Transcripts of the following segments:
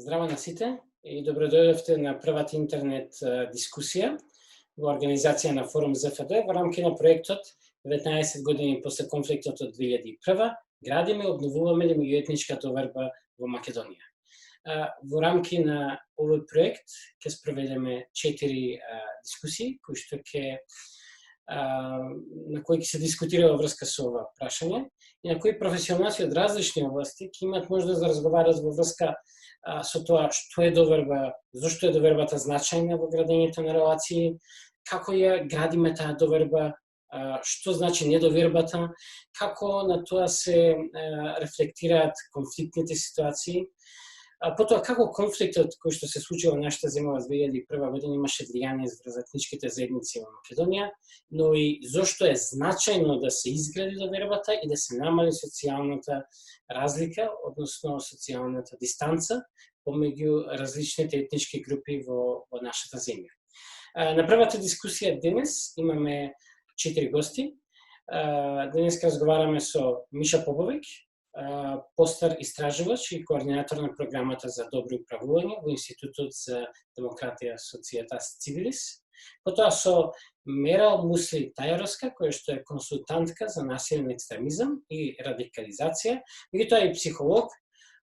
Здраво на сите и добро дојдовте на првата интернет дискусија во организација на Форум ЗФД во рамки на проектот 19 години после конфликтот од 2001 градиме и обновуваме ли меѓуетничка доверба во Македонија. Во рамки на овој проект ќе спроведеме 4 дискусии кои што на кои ќе се дискутира во врска со ова прашање и на кои професионалци од различни области ќе имат можност да разговарат во врска со тоа што е доверба, зошто е довербата значајна во градењето на релации, како ја градиме таа доверба, што значи недовербата, како на тоа се рефлектираат конфликтните ситуации, потоа како конфликтот кој што се случи во нашата земја во 2001 година имаше влијание врз етничките заедници во Македонија, но и зошто е значајно да се изгради довербата и да се намали социјалната разлика, односно социјалната дистанца помеѓу различните етнички групи во нашата земја. На првата дискусија денес имаме 4 гости. Денес разговараме со Миша Поповиќ, постар истражувач и координатор на програмата за добро управување во Институтот за демократија Societas Civilis. Потоа со Мерал Мусли Тајаровска, која што е консултантка за насилен екстремизам и радикализација, меѓутоа и психолог,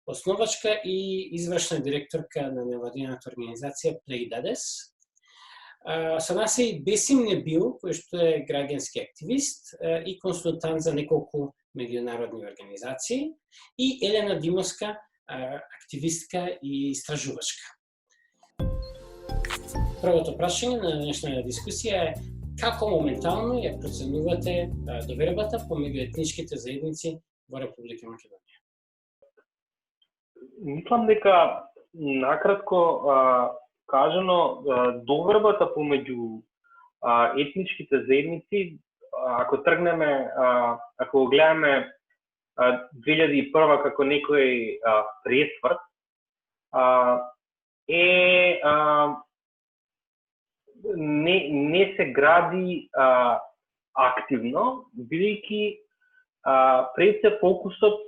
основачка и извршна директорка на невладината организација Плеидадес. Со нас е и Бесим Небил, кој што е граѓански активист и консултант за неколку меѓународни организации, и Елена Димовска, активистка и истражувачка. Првото прашање на денешната дискусија е како моментално ја проценувате довербата помеѓу етничките заедници во Република Македонија? Мислам дека накратко кажано довербата помеѓу етничките заедници, ако тргнеме, ако го гледаме 2001 како некој пресврт, не се гради активно, бидејќи пред се фокусот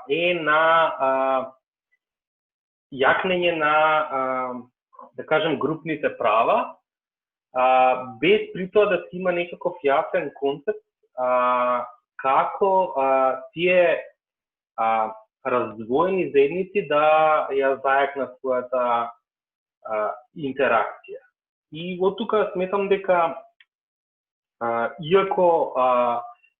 е на јакнење на, да кажем, групните права, без при тоа да се има некаков јасен концепт како тие раздвоени заедници да ја зајакнат својата интеракција. И од тука сметам дека иако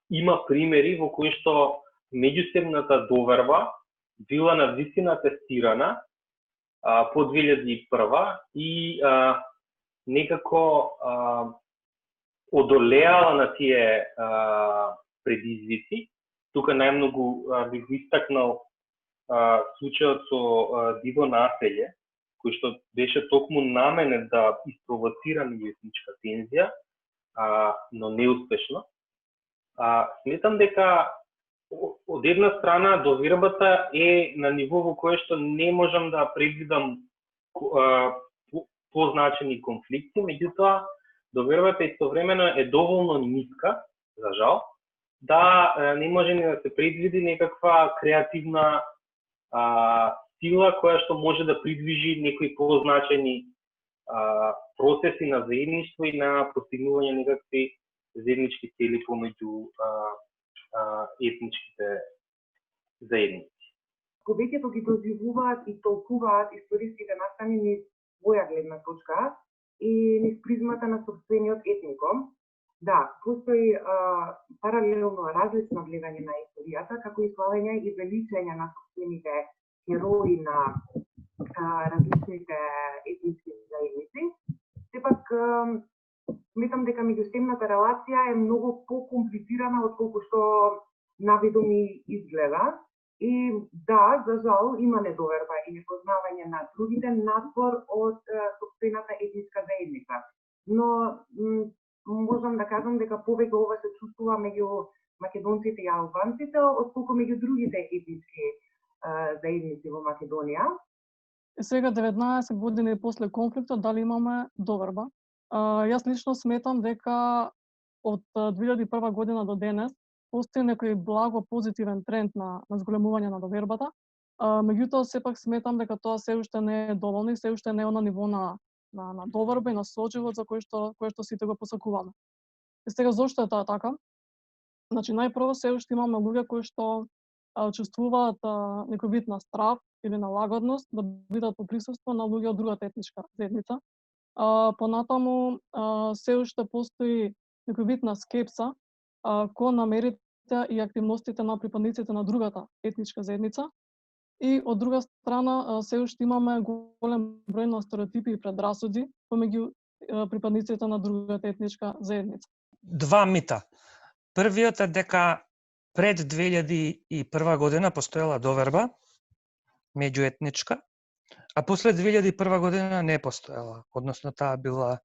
има примери во кои што меѓусебната доверба била навистина тестирана по 2001 и некако одолеала на тие предизвици. Тука најмногу бих истакнал случајот со диво населје, кој што беше токму наменет да испровоцира меѓуетничка тензија, но неуспешно. Сметам дека од една страна довербата е на ниво во кое што не можам да предвидам позначени конфликти, меѓутоа довербата истовремено е доволно ниска, за жал, да не може ни да се предвиди некаква креативна сила која што може да придвижи некои позначени процеси на заедништво и на постигнување некакви заеднички цели помеѓу етничките заедници. Повеќето ги доживуваат и толкуваат историските настани низ своја гледна точка и низ призмата на сопствениот етникум. Да, постои паралелно различно гледање на историјата, како и славење и величење на сопствените герои на различните етнички заедници. Сепак, сметам дека меѓусебната релација е многу покомплицирана од колку што навидом и изгледа. И да, за жал, има недоверба и непознавање на другите надвор од сопствената етничка заедница. Но можам да кажам дека повеќе ова се чувствува меѓу македонците и албанците, отколку меѓу другите етнички заедници во Македонија. Сега 19 години после конфликтот дали имаме доверба? Јас лично сметам дека од 2001 година до денес постои некој благо позитивен тренд на зголемување на довербата, Меѓутоа сепак сметам дека тоа се уште не е доволно и се уште не е на ниво на доверба и на соживот за кој што сите го посакуваме. И сега зошто е тоа така? Значи најпрво се уште имаме луѓе кои што чувствуваат некој вид на страв или на лагодност да бидат по присуство на луѓе од другата етничка заедница. Понатаму се уште постои некој вид на скепса кон намерите и активностите на припадниците на другата етничка заедница. И од друга страна се уште имаме голем број на стереотипи и предрасуди помеѓу припадниците на другата етничка заедница. Два мита. Првиот е дека пред 2001 година постоела доверба меѓуетничка, а после 2001 година не постоела, односно таа била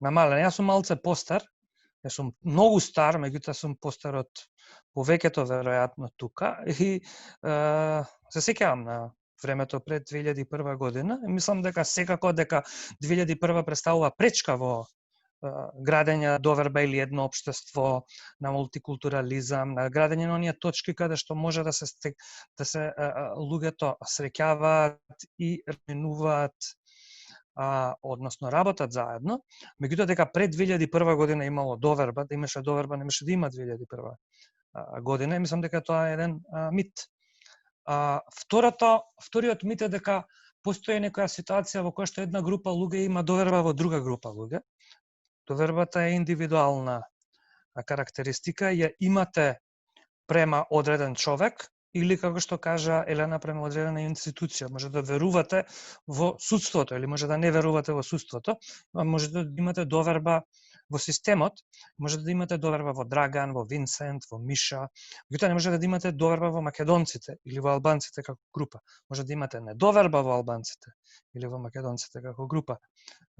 намалена. Јас сум малце постар, јас сум многу стар, меѓутоа сум постар од повеќето веројатно тука и се сеќавам на времето пред 2001 година и мислам дека секако дека 2001 представува пречка во градење доверба или едно општество, на мултикултурализам, на градење на оние точки каде што може да се луѓето среќаваат и разменуваат, односно работат заедно. Меѓутоа дека пред 2001 година имало доверба, да имаше доверба, немаше да има 2001 година и мислам дека тоа е еден мит. Вториот мит е дека постои некоја ситуација во која што една група луѓе има доверба во друга група луѓе. Довербата е индивидуална карактеристика, ја имате према одреден човек или, како што кажа Елена, према одредена институција. Може да верувате во судството или може да не верувате во судството, може да имате доверба во системот, може да имате доверба во Драган, во Винсент, во Миша, меѓутоа не може да имате доверба во македонците или во албанците како група. Може да имате недоверба во албанците или во македонците како група,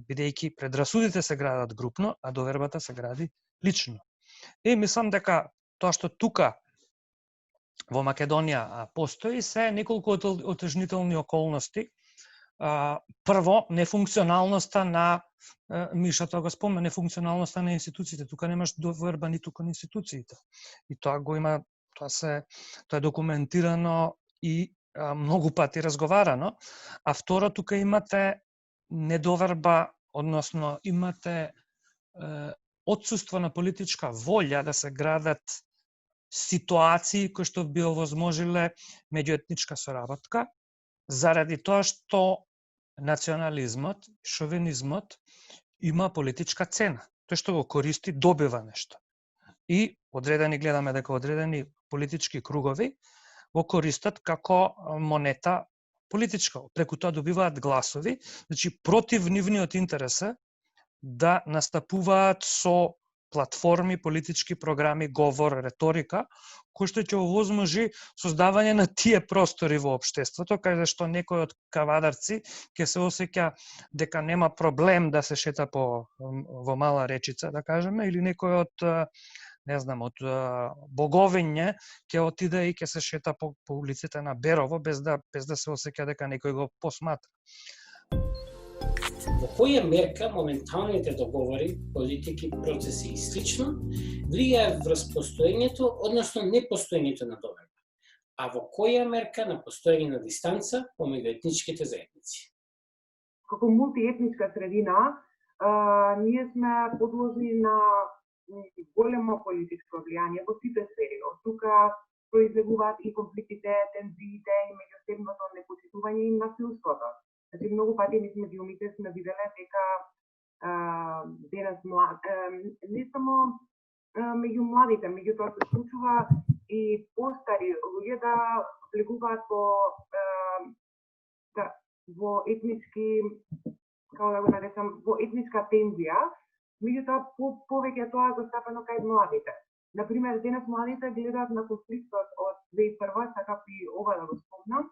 бидејќи предрасудите се градат групно, а довербата се гради лично. И мислам дека тоа што тука во Македонија постои се неколку отежнителни околности. Прво, нефункционалноста на Миша тоа го спомна, нефункционалноста на институциите. Тука немаш доверба ниту кон институциите. И тоа го има, тоа е документирано и многу пати разговарано. А второ, тука имате недоверба, односно имате отсуство на политичка волја да се градат ситуации кои што би овозможиле меѓуетничка соработка, заради тоа што национализмот, шовинизмот има политичка цена. Тој што го користи добива нешто. И гледаме дека одредени политички кругови го користат како монета политичка. Преку тоа добиваат гласови, значи против нивниот интерес да настапуваат со платформи, политички програми, говор, реторика, кој што ќе овозможи создавање на тие простори во општеството, каде што некој од кавадарци ќе се осеќа дека нема проблем да се шета во Мала Речица, да кажеме, или некој од од Боговиње ќе отиде и ќе се шета по улиците на Берово без да се осеќа дека некој го посматра. Во која мерка моменталните договори, политики, процеси и слично влијаат врз постоењето, односно непостоењето на доверба, а во која мерка на постоење на дистанца помеѓу етничките заедници? Како мултиетничка средина, ние сме подложни на големо политичко влијание во сите сфери. Од тука произлегуваат и конфликтите, тензиите и меѓусебното непочитување и насилството. Значи, многу пати ние медиумите сме виделе дека денес не само меѓу младите, меѓутоа се случува и постари луѓе да влегуваат во етнички, како да го наречам, во етничка тензија, меѓутоа повеќе тоа застапено кај младите. Например, денес младите гледаат на конфликтот од 2001, така и ова да го спомнам,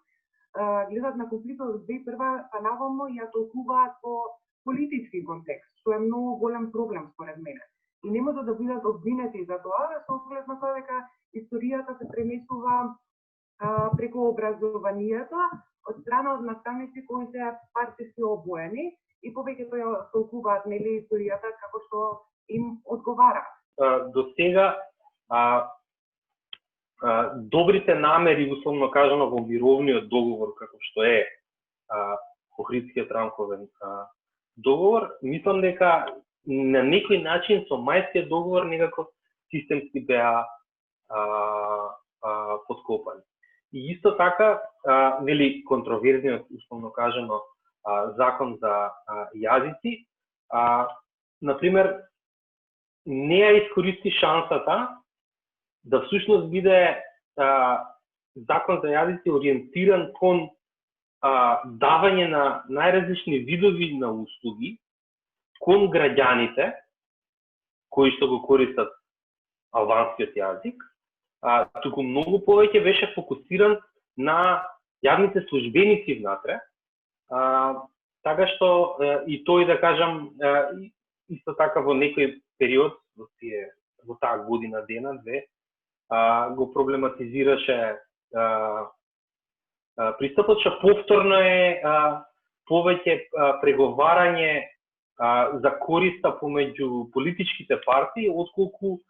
гледаат на конфликтот од 2001 па наваму ја толкуваат во политички контекст, што е многу голем проблем според мене. И не може да бидат обвинети за тоа, со оглед на тоа дека историјата се преместува преку образованието од страна од наставници кои се партиски обоени и повеќето ја толкуваат нели историјата како што им одговара. До сега добрите намери, условно кажано, во мировниот договор, како што е Охридскиот рамковен договор, мислам дека на некој начин со Мајскиот договор некако системски беа подкопани. И исто така, нели, контроверзниот, условно кажано, закон за јазици, например, не ја искористи шансата да всушност биде закон за јазици ориентиран кон давање на најразлични видови на услуги кон граѓаните кои што го користат албанскиот јазик, туку многу повеќе беше фокусиран на јавните службеници внатре, така што и тој, да кажам, исто така во некој период, во таа година дена, две, го проблематизираше пристапот, што повторно е повеќе преговарање за користа помеѓу политичките партии, отколку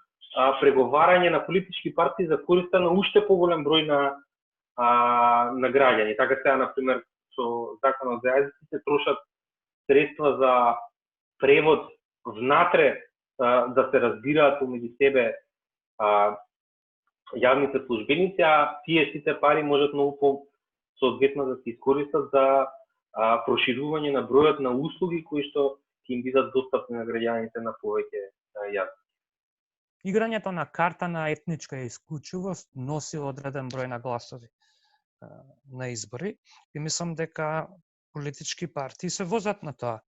преговарање на политички партии за користа на уште поголем број на граѓани. Така сега, например, со законот за јазици се трошат средства за превод внатре, да се разбираат помеѓу себе јавните службеници, а тие сите пари можат многу соодветно да се искористат за проширување на бројот на услуги кои што ќе им бидат достапни на граѓаните на повеќе јазици. Играњето на карта на етничка исклучивост носи одреден број на гласови на избори и мислам дека политички партии се возат на тоа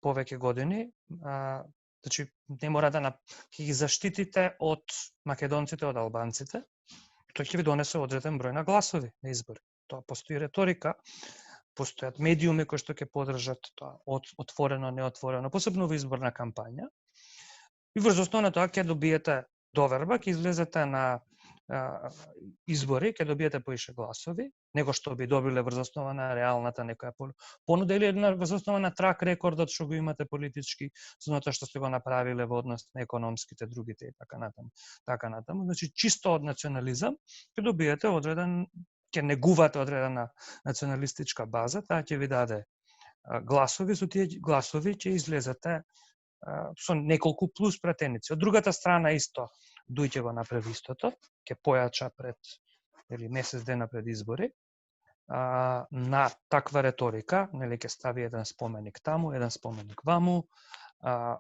повеќе години. Значи, не мора да ќе ги заштитите од македонците, од албанците, тој ќе ви донесе одреден број на гласови на избори. Тоа постои риторика, постојат медиуми кои што ќе поддржат тоа отворено, неотворено, посебно во изборна кампања. И врз основа на тоа ќе добиете доверба, ќе излезете на избори, ќе добиете поише гласови, него што би добиле врз основа на реалната некоја понуда или врз основа на трак рекордот што го имате политички, со тоа што сте го направиле во однос на економските, другите и така натаму. Значи, чисто од национализам ќе добиете одреден, ќе негувате одредена националистичка база, таа ќе ви даде гласови, со тие гласови ќе излезете со неколку плюс пратеници. Од другата страна исто Дујќе го направи истото, ќе појача пред месец дена пред избори на таква реторика, нели ќе стави еден споменик таму, еден споменик ваму,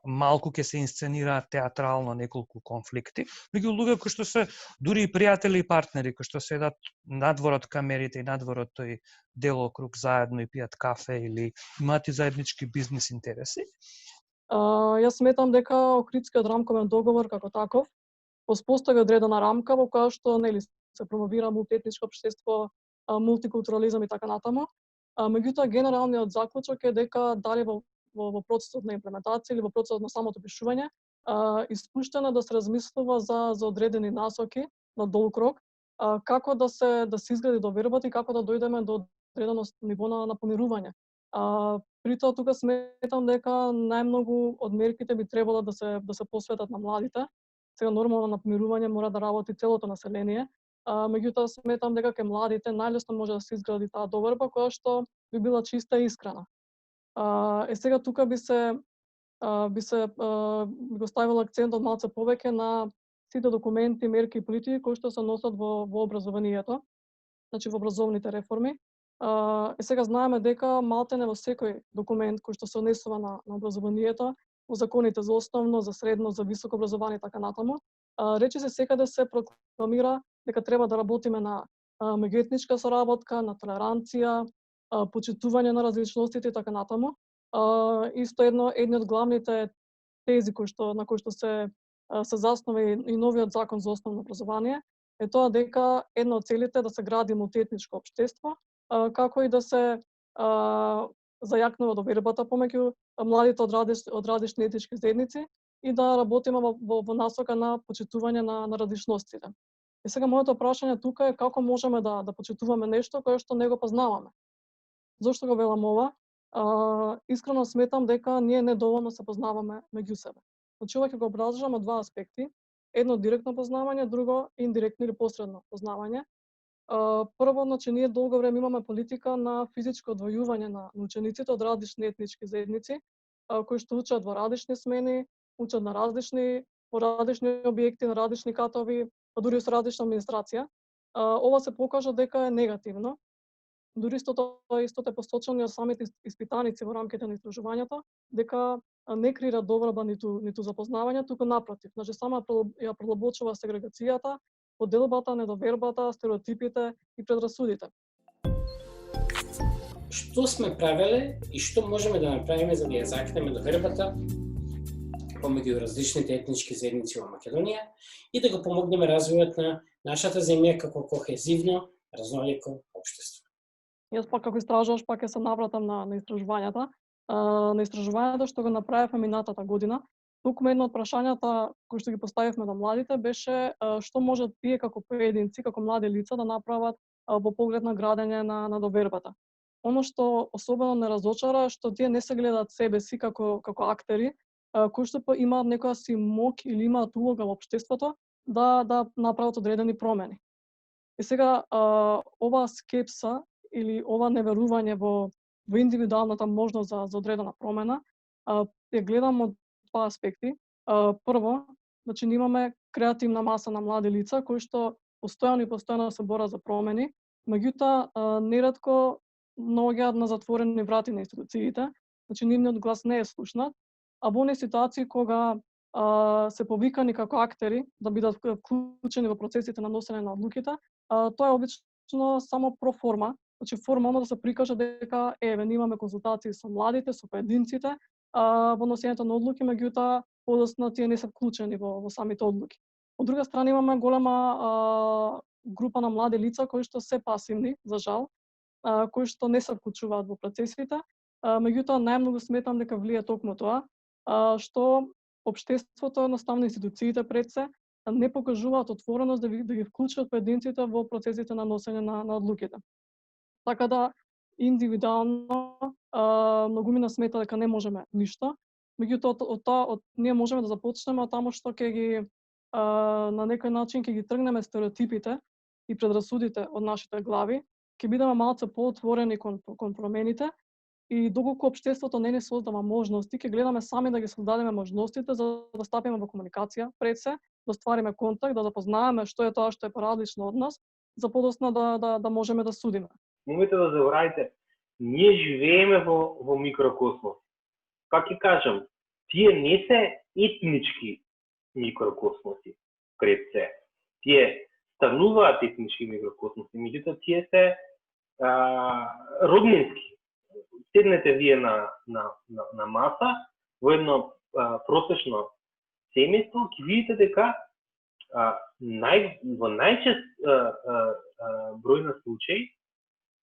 малку ќе се инсценираат театрално неколку конфликти, меѓу луѓе кои што се дури и пријатели и партнери, кои што седат надвор од камерите и надвор од тој делокруг заедно и пијат кафе или имаат и заеднички бизнис интереси. Јас сметам дека Охридскиот рамковен договор како таков воспостави одредена рамка во која што нели се промовира мултиетничко општество, мултикултурализам и така натаму. Меѓутоа генералниот заклучок е дека дали во процесот на имплементација или во процесот на самото пишување испуштено да се размислува за одредени насоки на долг рок, како да се изгради довербата и како да дојдеме до одредено ниво на помирување. При тоа тука сметам дека најмногу од мерките би требало да се посветат на младите. Сега нормално на помирување мора да работи целото население, меѓутоа сметам дека кај младите најлесно може да се изгради таа доверба која што би била чиста и искрена. Сега тука би го ставила акцентот малце повеќе на сите документи, мерки и политики кои што се носат во образованието, значи во образовните реформи. Сега знаеме дека малтене во секој документ кој што се однесува на образованието, во законите за основно, за средно, за високо образование и така натаму, рече се секаде се прокламира дека треба да работиме на меѓуетничка соработка, на толеранција, почитување на различностите и така натаму. Исто едни од главните тези на кои што се заснова и новиот закон за основно образование е тоа дека една од целите е да се гради мултиетничко општество, како и да се зајакнува довербата помеѓу младите од различни етнички заедници и да работиме во насока на почитување на различностите. И сега моето прашање тука е како можеме да почитуваме нешто кое што не го познаваме. Зошто го велам ова? Искрено сметам дека ние недоволно се познаваме меѓу себе. Значи ова ќе го образложам од два аспекти. едно директно познавање, друго индиректно или посредно познавање. Прво, значи, ние долго време имаме политика на физичко одвојување на учениците од различни етнички заедници, кои што учат во различни смени, учат на различни, по различни објекти, на различни катови, па дури со различна администрација. Ова се покажа дека е негативно. Дури истото е посочено од самите испитаници во рамките на истражувањето, дека не креира доверба ниту запознавање, туку напротив. Значи, само ја продлабочува сегрегацијата, поделбата, недовербата, стереотипите и предрасудите. Што сме правеле и што можеме да направиме за да ја закинеме довербата помеѓу различните етнички заедници во Македонија и да го помогнеме развојот на нашата земја како кохезивно, разнолико општество? Јас пак како истражуваш пак ќе се навратам на истражувањата. На истражувањето што го направивме минатата година, токму едно од прашањата кои што ги поставивме на младите беше што можат тие како поединци, како млади лица да направат во поглед на градење на довербата. Оно што особено не разочара што тие не се гледаат себе си како актери, кои што имаат некоја си моќ или имаат улога во општеството да направат одредени промени. И сега оваа скепса или ова неверување во индивидуалната можност за одредена промена, ја гледам од два аспекти. Прво, значи имаме креативна маса на млади лица кои што постојано се борат за промени, меѓутоа неретко наоѓаат на затворени врати на институциите, значи нивниот глас не е слушнат, а во оние ситуации кога се повикани како актери да бидат вклучени во процесите на носење на одлуките, тоа е обично само проформа, значи формално да се прикаже дека ние имаме консултации со младите, со поединците во носењето на одлуки, меѓутоа подоцна тие не се вклучени во самите одлуки. Од друга страна имаме голема група на млади лица кои што се пасивни, за жал, кои што не се вклучуваат во процесите, меѓутоа најмногу сметам дека влие токму тоа, што општеството, едноставно институциите пред се, не покажуваат отвореност да ги вклучат поединците во процесите на носење на одлуките. Така да, индивидуално, многу ми смета дека не можеме ништо, меѓутоа ние можеме да започнеме од таму што ќе ги на некој начин ќе ги тргнеме стереотипите и предрасудите од нашите глави, ќе бидеме малце поотворени кон промените и доколку општеството не ни создава можности, ќе гледаме сами да ги создадеме можностите за да стапиме во комуникација пред се, да ствариме контакт, да запознаеме што е тоа што е поразлично од нас, за подоцна да можеме да судиме. Момете да заборавите, ние живееме во микрокосмос. Как ќе кажам, тие не се етнички микрокосмоси пред се. Тие стануваат етнички микрокосмоси, меѓутоа тие се роднински. Седнете вие на маса во едно просечно семејство, ќе видите дека во најчест број на случаи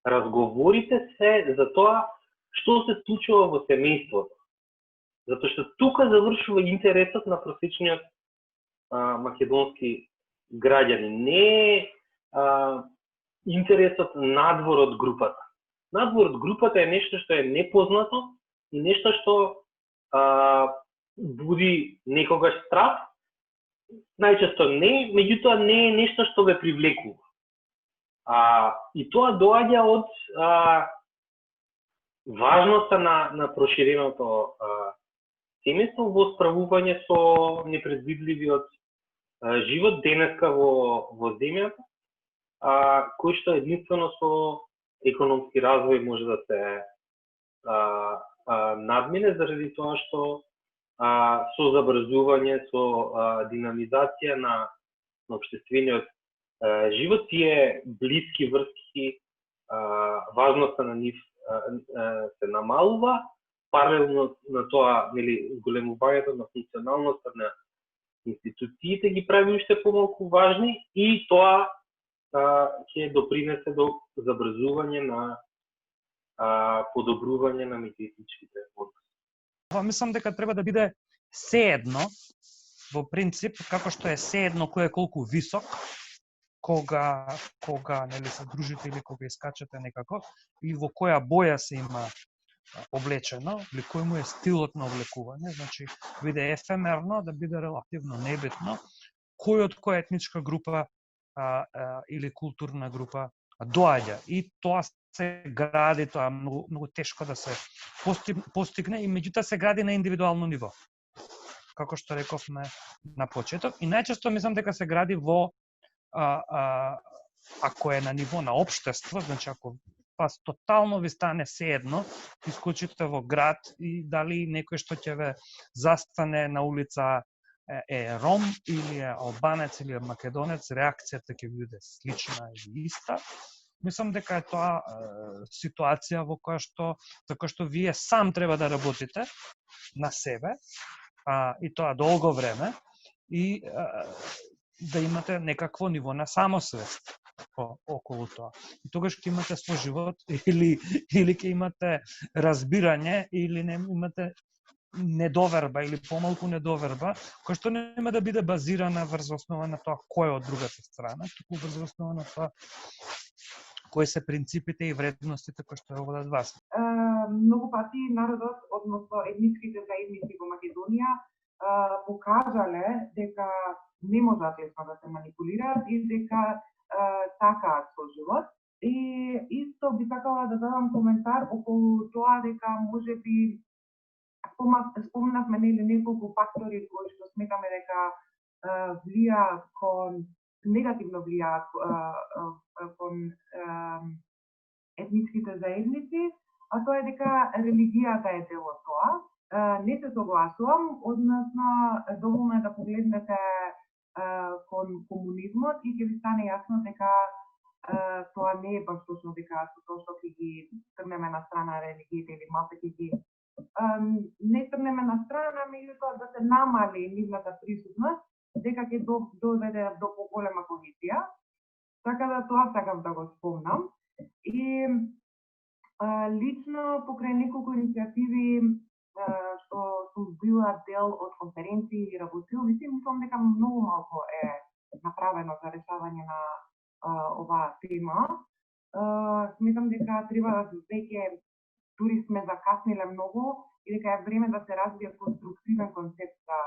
разговорите се за тоа што се случува во семејството. Затоа што тука завршува интересот на просечниот македонски граѓани. Не интересот надвор од групата. Надвор од групата е нешто што е непознато и нешто што буди некогаш страх, најчесто не, меѓутоа не е нешто што ве привлекува. И тоа доаѓа од важноста на проширеното семејство во справување со непредвидливиот живот денеска во земјата, кој што единствено со економски развој може да се надмине заради тоа што со забрзување, со динамизација на општествениот живот, тие блиски врски, важноста на нив се намалува, паралелно на тоа, зголемувањето на функционалноста на институциите ги прави уште помалку важни и тоа ќе допринесе до забрзување на подобрување на меѓуетничките односи. Мислам дека треба да биде сеедно, во принцип, како што е сеедно кој е колку висок, кога се дружите или кога искачате некако, и во која боја се има облечено, или кој му е стилот на облекување, значи биде ефемерно, да биде релативно небитно, кој од која етничка група или културна група доаѓа. И тоа се гради, тоа е многу тешко да се постигне и меѓутоа се гради на индивидуално ниво. Како што рековме на почеток. И најчесто мислам дека се гради во ако е на ниво на општество, значи ако вас тотално ви стане сеедно, искочите во град и дали некој што ќе ве застане на улица е ром или е албанец или е македонец, реакцијата ќе биде слична или иста. Мислам дека е тоа ситуација во која што вие сам треба да работите на себе и тоа долго време и да имате некакво ниво на самосвест околу тоа. И тогаш ќе имате соживот или ќе имате разбирање или не имате недоверба или помалку недоверба, која што нема да биде базирана врз основа на тоа кој е од другата страна, туку врз основа на тоа кои се принципите и вредностите кои што водат вас. Многу пати народот, односно етничките заедници во Македонија, покажале дека не можат лесно да се манипулираат и дека сакаат соживот. И исто би сакала да дадам коментар околу тоа дека можеби спомнавме неколку фактори кои што сметаме дека влијаат негативно влијаат кон етничките заедници, а тоа е дека религијата е дел од тоа. Не се согласувам, односно доволно е да погледнете кон комунизмот и ќе ви стане јасно дека тоа не е баш точно дека тоа што ќе ги трнеме на страна религиите или малку ќе ги не трнеме на страна, меѓутоа да се намали нивната присутност, дека ќе доведе до поголема коалиција. Така да тоа сакам да го спомнам. И лично покрај неколку иницијативи што сум била дел од конференции и работилници, мислам дека многу малку е направено за решавање на оваа тема. Сметам дека треба веќе дури сме закасниле многу и дека е време да се развие конструктивен концепт за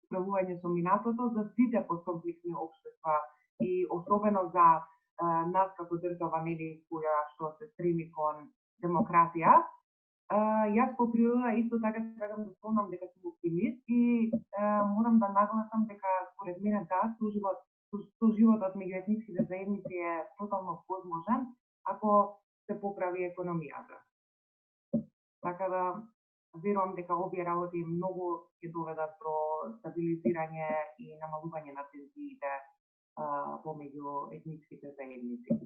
справување со минатото за сите постконфликтни општества и особено за нас како држава која што се стреми кон демократија. Јас по природа исто така сакам да спомнам дека сум оптимист и морам да нагласам дека според мене соживотот меѓу етничките заедници е тотално возможен ако се поправи економијата. Така да верувам дека овие работи многу ќе доведат до стабилизирање и намалување на тензиите помеѓу етничките заедници.